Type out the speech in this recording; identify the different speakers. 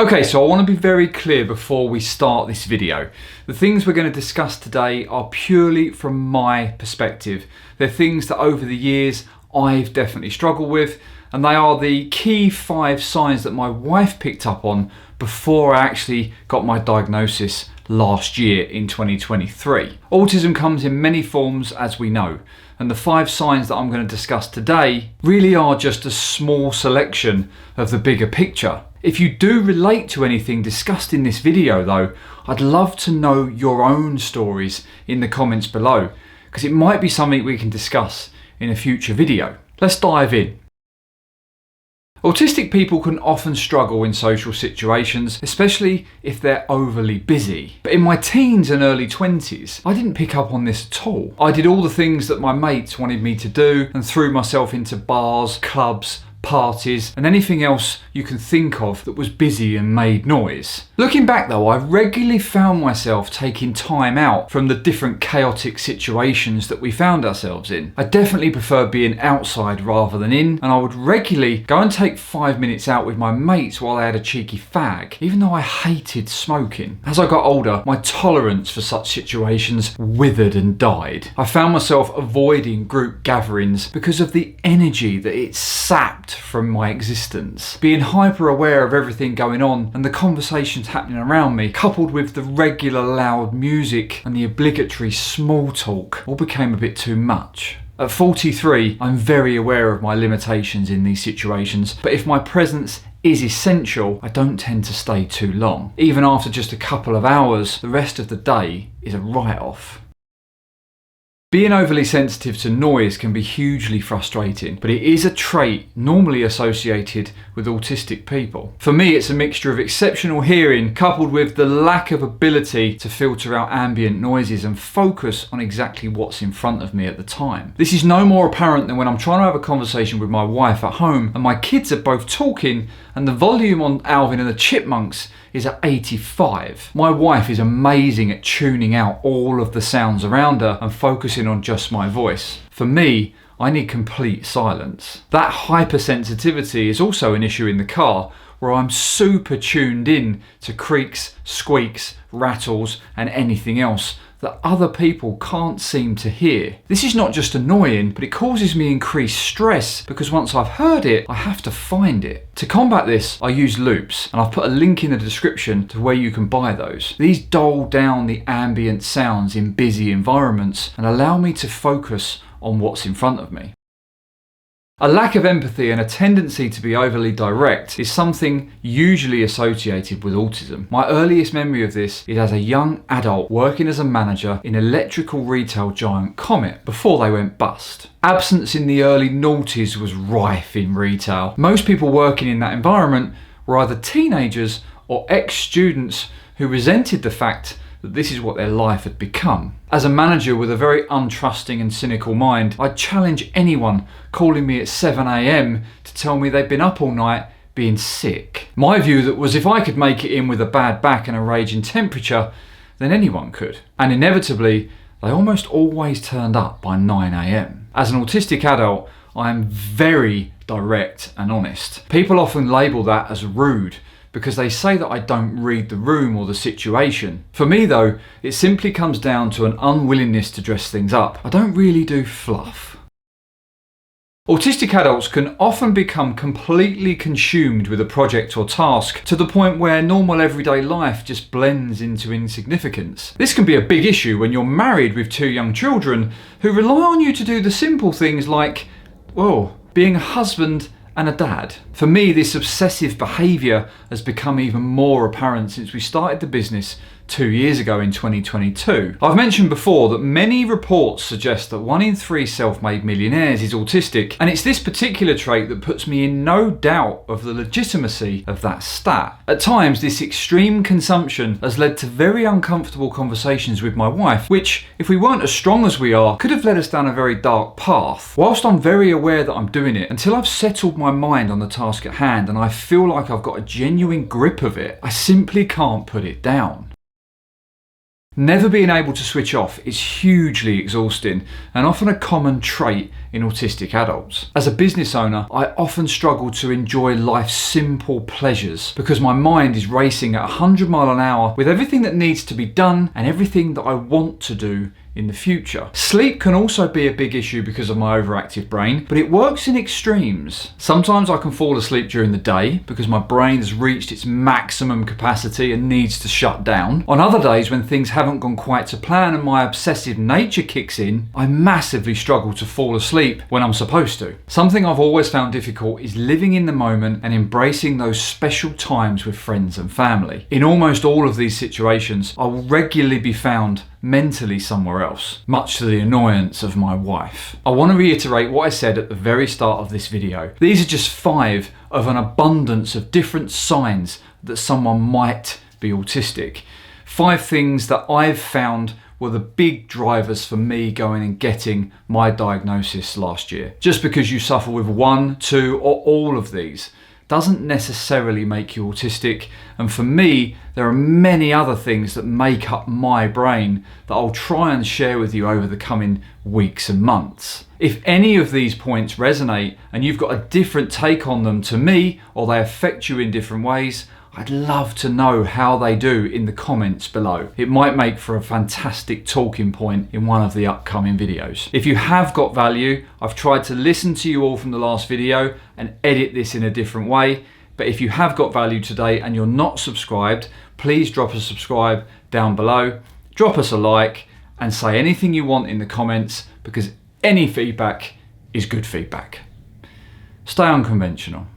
Speaker 1: Okay, so I want to be very clear before we start this video. The things we're going to discuss today are purely from my perspective. They're things that over the years I've definitely struggled with, and they are the key 5 signs that my wife picked up on before I actually got my diagnosis last year in 2023. Autism comes in many forms, as we know, and the 5 signs that I'm going to discuss today really are just a small selection of the bigger picture. If you do relate to anything discussed in this video though, I'd love to know your own stories in the comments below, because it might be something we can discuss in a future video. Let's dive in. Autistic people can often struggle in social situations, especially if they're overly busy. But in my teens and early 20s, I didn't pick up on this at all. I did all the things that my mates wanted me to do and threw myself into bars, clubs, parties, and anything else you can think of that was busy and made noise. Looking back though, I regularly found myself taking time out from the different chaotic situations that we found ourselves in. I definitely prefer being outside rather than in, and I would regularly go and take 5 minutes out with my mates while I had a cheeky fag, even though I hated smoking. As I got older, my tolerance for such situations withered and died. I found myself avoiding group gatherings because of the energy that it sapped from my existence. Being hyper aware of everything going on and the conversations happening around me, coupled with the regular loud music and the obligatory small talk, all became a bit too much. At 43, I'm very aware of my limitations in these situations, but if my presence is essential, I don't tend to stay too long. Even after just a couple of hours, the rest of the day is a write-off. Being overly sensitive to noise can be hugely frustrating, but it is a trait normally associated with autistic people. For me, it's a mixture of exceptional hearing coupled with the lack of ability to filter out ambient noises and focus on exactly what's in front of me at the time. This is no more apparent than when I'm trying to have a conversation with my wife at home and my kids are both talking and the volume on Alvin and the Chipmunks is at 85. My wife is amazing at tuning out all of the sounds around her and focusing on just my voice. For me, I need complete silence. That hypersensitivity is also an issue in the car, where I'm super tuned in to creaks, squeaks, rattles, and anything else that other people can't seem to hear. This is not just annoying, but it causes me increased stress because once I've heard it, I have to find it. To combat this, I use loops, and I've put a link in the description to where you can buy those. These dull down the ambient sounds in busy environments and allow me to focus on what's in front of me. A lack of empathy and a tendency to be overly direct is something usually associated with autism. My earliest memory of this is as a young adult working as a manager in electrical retail giant Comet before they went bust. Absence in the early noughties was rife in retail. Most people working in that environment were either teenagers or ex-students who resented the fact that this is what their life had become. As a manager with a very untrusting and cynical mind, I'd challenge anyone calling me at 7 AM to tell me they'd been up all night being sick. My view that was if I could make it in with a bad back and a raging temperature, then anyone could. And inevitably, they almost always turned up by 9 AM. As an autistic adult, I am very direct and honest. People often label that as rude, because they say that I don't read the room or the situation. For me though, it simply comes down to an unwillingness to dress things up. I don't really do fluff. Autistic adults can often become completely consumed with a project or task to the point where normal everyday life just blends into insignificance. This can be a big issue when you're married with 2 young children who rely on you to do the simple things like, well, being a husband and a dad. For me, this obsessive behaviour has become even more apparent since we started the business 2 years ago in 2022. I've mentioned before that many reports suggest that 1 in 3 self-made millionaires is autistic, and it's this particular trait that puts me in no doubt of the legitimacy of that stat. At times, this extreme consumption has led to very uncomfortable conversations with my wife, which, if we weren't as strong as we are, could have led us down a very dark path. Whilst I'm very aware that I'm doing it, until I've settled my mind on the task at hand and I feel like I've got a genuine grip of it, I simply can't put it down. Never being able to switch off is hugely exhausting and often a common trait in autistic adults. As a business owner, I often struggle to enjoy life's simple pleasures because my mind is racing at 100 miles an hour with everything that needs to be done and everything that I want to do in the future. Sleep can also be a big issue because of my overactive brain, but it works in extremes. Sometimes I can fall asleep during the day because my brain has reached its maximum capacity and needs to shut down. On other days when things haven't gone quite to plan and my obsessive nature kicks in, I massively struggle to fall asleep when I'm supposed to. Something I've always found difficult is living in the moment and embracing those special times with friends and family. In almost all of these situations, I will regularly be found mentally somewhere else, much to the annoyance of my wife. I want to reiterate what I said at the very start of this video. These are just 5 of an abundance of different signs that someone might be autistic. 5 things that I've found were the big drivers for me going and getting my diagnosis last year. Just because you suffer with 1, 2, or all of these doesn't necessarily make you autistic, and for me there are many other things that make up my brain that I'll try and share with you over the coming weeks and months. If any of these points resonate and you've got a different take on them to me, or they affect you in different ways, I'd love to know how they do in the comments below. It might make for a fantastic talking point in one of the upcoming videos. If you have got value, I've tried to listen to you all from the last video and edit this in a different way. But if you have got value today and you're not subscribed, please drop a subscribe down below, drop us a like, and say anything you want in the comments, because any feedback is good feedback. Stay unconventional.